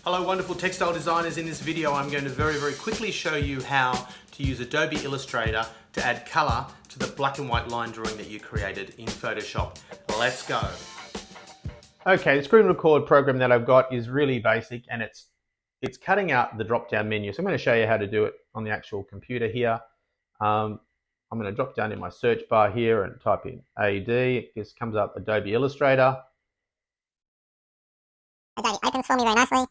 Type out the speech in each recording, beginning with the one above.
Hello wonderful textile designers. In this video I'm going to very quickly show you how to use Adobe Illustrator to add color to the black and white line drawing that you created in Photoshop. Let's go. Okay, the screen record program that I've got is really basic and it's cutting out the drop down menu. So I'm going to show you how to do it on the actual computer here. I'm going to drop down in my search bar here and type in AD. It just comes up Adobe Illustrator. Adobe opens for me very nicely.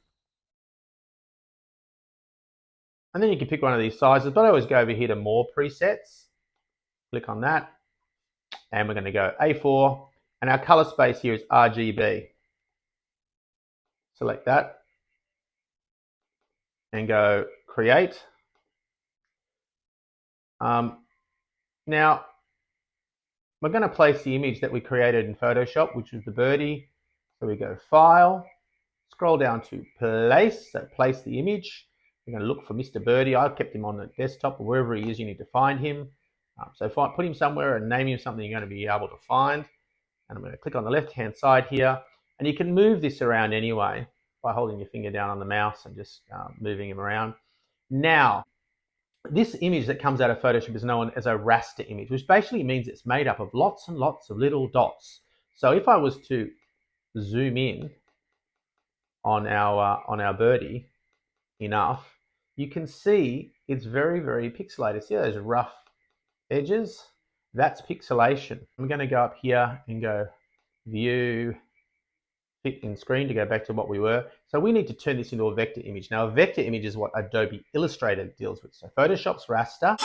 And then you can pick one of these sizes, but I always go over here to more presets. Click on that. And we're going to go A4. And our color space here is RGB. Select that. And go create. Now, we're going to place the image that we created in Photoshop, which is the birdie. So we go File, scroll down to Place, so place the image. We're going to look for Mr. Birdie. I've kept him on the desktop, or wherever he is, you need to find him. Put him somewhere and name him something you're going to be able to find. And I'm going to click on the left-hand side here. And you can move this around anyway by holding your finger down on the mouse and just moving him around. Now, this image that comes out of Photoshop is known as a raster image, which basically means it's made up of lots and lots of little dots. So if I was to zoom in on our birdie enough, you can see it's very pixelated. See those rough edges? That's pixelation. I'm going to go up here and go View, Fit in Screen to go back to what we were. So we need to turn this into a vector image. Now a vector image is what Adobe Illustrator deals with. So Photoshop's raster.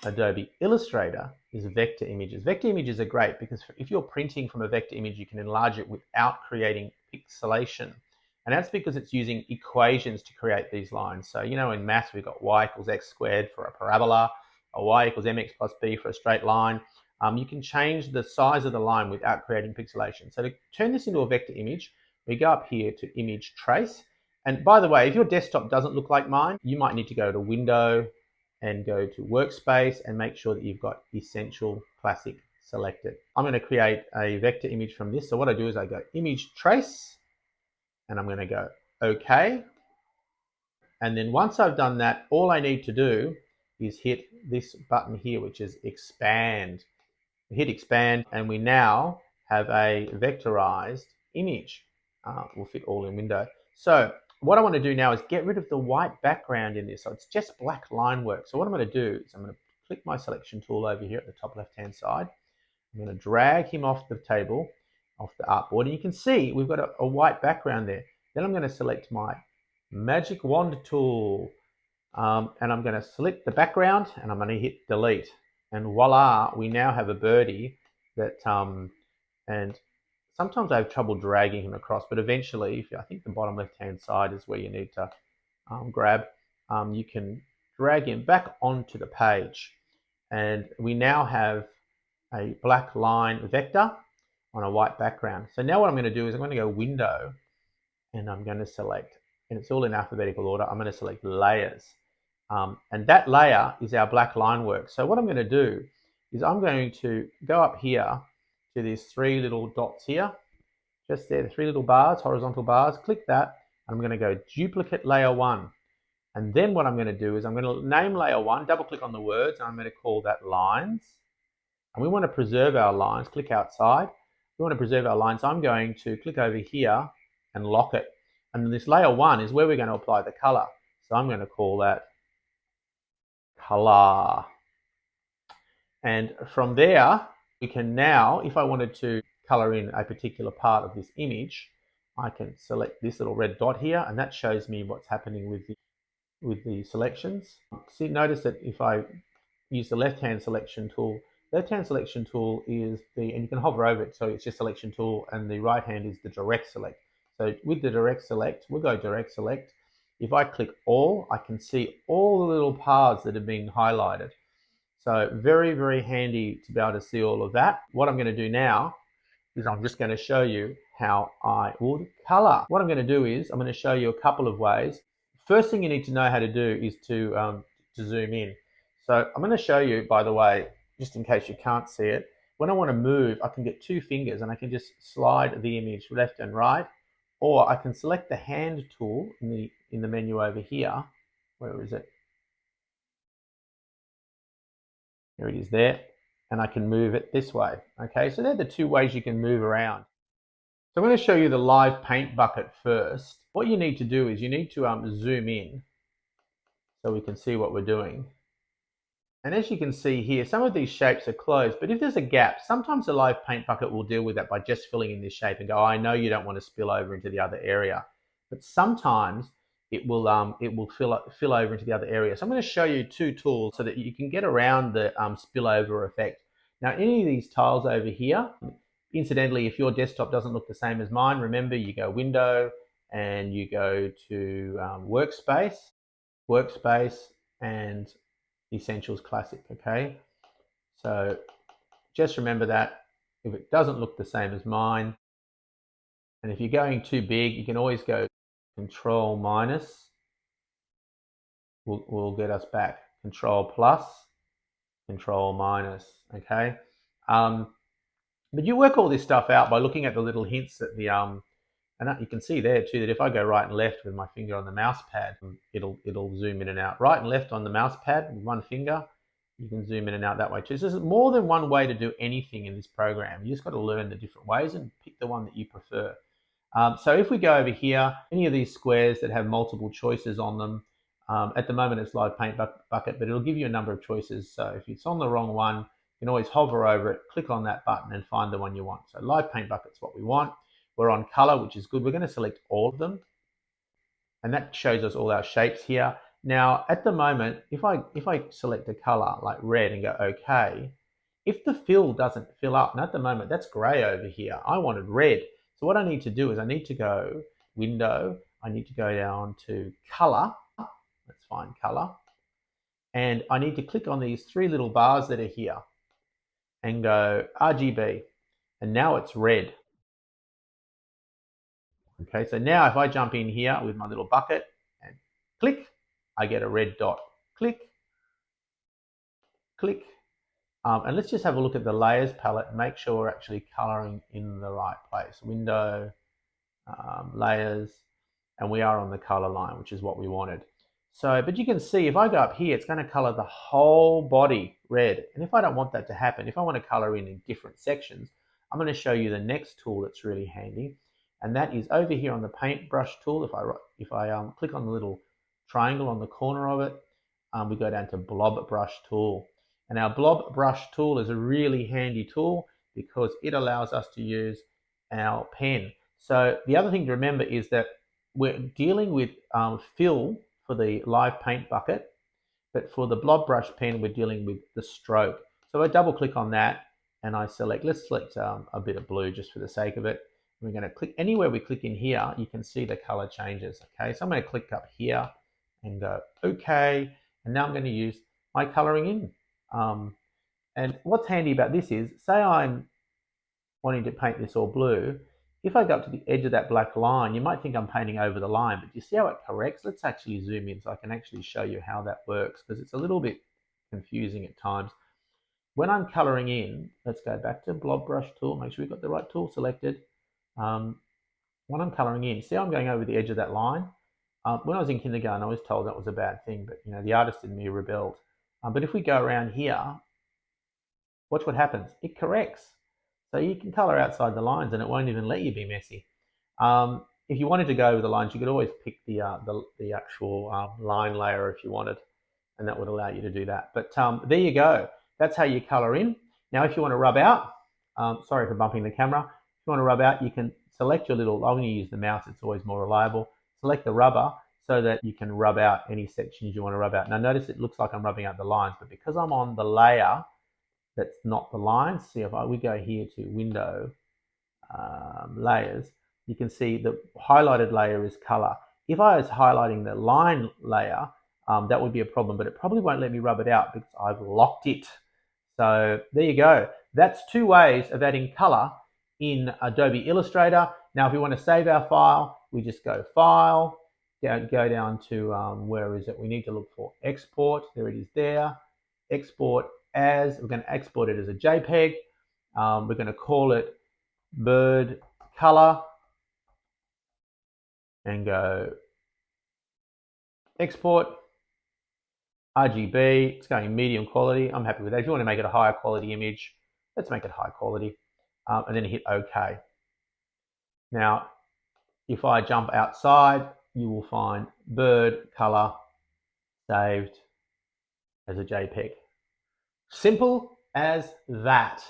Adobe Illustrator is vector images. Vector images are great because if you're printing from a vector image, you can enlarge it without creating pixelation. And that's because it's using equations to create these lines. So, you know, in maths, we've got y equals x squared for a parabola, or y equals mx plus b for a straight line. You can change the size of the line without creating pixelation. So to turn this into a vector image, we go up here to Image Trace. And by the way, if your desktop doesn't look like mine, you might need to go to Window and go to Workspace and make sure that you've got Essential Classic selected. I'm going to create a vector image from this. So what I do is I go Image Trace, and I'm going to go OK. And then once I've done that, all I need to do is hit this button here, which is Expand. Hit Expand, and we now have a vectorized image. Will fit all in Window. So what I want to do now is get rid of the white background in this. So it's just black line work. So what I'm going to do is I'm going to click my selection tool over here at the top left-hand side. I'm going to drag him off the table, off the artboard, and you can see we've got a white background there. Then I'm going to select my magic wand tool, and I'm going to select the background, and I'm going to hit delete, and voila, we now have a birdie that and sometimes I have trouble dragging him across, but eventually, I think the bottom left-hand side is where you need to grab. You can drag him back onto the page, and we now have a black line vector on a white background. So now what I'm going to do is I'm going to go Window, and I'm going to select, and it's all in alphabetical order, I'm going to select Layers. And that layer is our black line work. So what I'm going to do is I'm going to go up here to these three little dots here, just there, the three little bars, horizontal bars, click that, and I'm going to go Duplicate Layer 1. And then what I'm going to do is I'm going to name Layer 1, double click on the words, and I'm going to call that Lines. And we want to preserve our lines, click outside. We want to preserve our lines. I'm going to click over here and lock it. And this Layer 1 is where we're going to apply the color. So I'm going to call that Color. And from there, we can now, if I wanted to color in a particular part of this image, I can select this little red dot here, and that shows me what's happening with the selections. See, notice that if I use the left-hand selection tool, left-hand selection tool is and you can hover over it, so it's just selection tool, and the right hand is the direct select. So with the direct select, we'll go direct select. If I click all, I can see all the little paths that have been highlighted. So very handy to be able to see all of that. What I'm going to do now is I'm just going to show you how I would color. What I'm going to do is I'm going to show you a couple of ways. First thing you need to know how to do is to zoom in. So I'm going to show you, by the way, just in case you can't see it, when I want to move, I can get 2 fingers and I can just slide the image left and right, or I can select the hand tool in the menu over here. Where is it? Here it is there, and I can move it this way. Okay, so they're the 2 ways you can move around. So I'm going to show you the live paint bucket first. What you need to do is you need to zoom in so we can see what we're doing. And as you can see here, some of these shapes are closed, but if there's a gap, sometimes the live paint bucket will deal with that by just filling in this shape and go, I know you don't want to spill over into the other area. But sometimes it will fill over into the other area. So I'm going to show you 2 tools so that you can get around the spillover effect. Now, any of these tiles over here, incidentally, if your desktop doesn't look the same as mine, remember you go Window and you go to Workspace, and Essentials Classic. Okay, so just remember that if it doesn't look the same as mine, and if you're going too big, you can always go Control minus, will get us back. Control plus, Control minus. Okay, but you work all this stuff out by looking at the little hints at the and you can see there too that if I go right and left with my finger on the mouse pad, it'll zoom in and out. Right and left on the mouse pad with one finger, you can zoom in and out that way too. So there's more than one way to do anything in this program. You just got to learn the different ways and pick the one that you prefer. So if we go over here, any of these squares that have multiple choices on them, at the moment it's live paint bucket, but it'll give you a number of choices. So if it's on the wrong one, you can always hover over it, click on that button and find the one you want. So live paint bucket's what we want. We're on color, which is good. We're going to select all of them. And that shows us all our shapes here. Now, at the moment, if I select a color like red and go OK, if the fill doesn't fill up, and at the moment that's gray over here, I wanted red. So what I need to do is I need to go Window, I need to go down to Color. Let's find Color. And I need to click on these 3 little bars that are here and go RGB. And now it's red. Okay, so now if I jump in here with my little bucket and click, I get a red dot. Click, click. And let's just have a look at the layers palette and make sure we're actually coloring in the right place. Window, layers, and we are on the color line, which is what we wanted. So, but you can see if I go up here, it's going to color the whole body red. And if I don't want that to happen, if I want to color in different sections, I'm going to show you the next tool that's really handy. And that is over here on the paintbrush tool. If I click on the little triangle on the corner of it, we go down to blob brush tool. And our blob brush tool is a really handy tool because it allows us to use our pen. So the other thing to remember is that we're dealing with fill for the live paint bucket, but for the blob brush pen, we're dealing with the stroke. So I double click on that and I select, let's select a bit of blue just for the sake of it. We're going to click anywhere we click in here, you can see the color changes. Okay, so I'm going to click up here and go OK, and now I'm going to use my coloring in. And what's handy about this is, say I'm wanting to paint this all blue, if I go up to the edge of that black line, you might think I'm painting over the line, but you see how it corrects? Let's actually zoom in so I can actually show you how that works, because it's a little bit confusing at times. When I'm coloring in, let's go back to blob brush tool, make sure we've got the right tool selected. When I'm coloring in, see I'm going over the edge of that line? When I was in kindergarten, I was told that was a bad thing, but you know, the artist in me rebelled. But if we go around here, watch what happens. It corrects. So you can color outside the lines and it won't even let you be messy. If you wanted to go over the lines, you could always pick the actual line layer if you wanted, and that would allow you to do that. But there you go. That's how you color in. Now, if you want to rub out, sorry for bumping the camera. If you want to rub out, you can select your little, I'm going to use the mouse, it's always more reliable. Select the rubber so that you can rub out any sections you want to rub out. Now notice it looks like I'm rubbing out the lines, but because I'm on the layer that's not the lines, see if we go here to Window, Layers, you can see the highlighted layer is color. If I was highlighting the line layer, that would be a problem, but it probably won't let me rub it out because I've locked it. So there you go. That's 2 ways of adding color in Adobe Illustrator. Now, if we want to save our file, we just go File, go down to, where is it? We need to look for Export. There it is there. Export as, we're going to export it as a JPEG. We're going to call it bird color and go export. RGB, it's going medium quality. I'm happy with that. If you want to make it a higher quality image, let's make it high quality. And then hit OK. Now, if I jump outside, you will find bird color saved as a JPEG. Simple as that.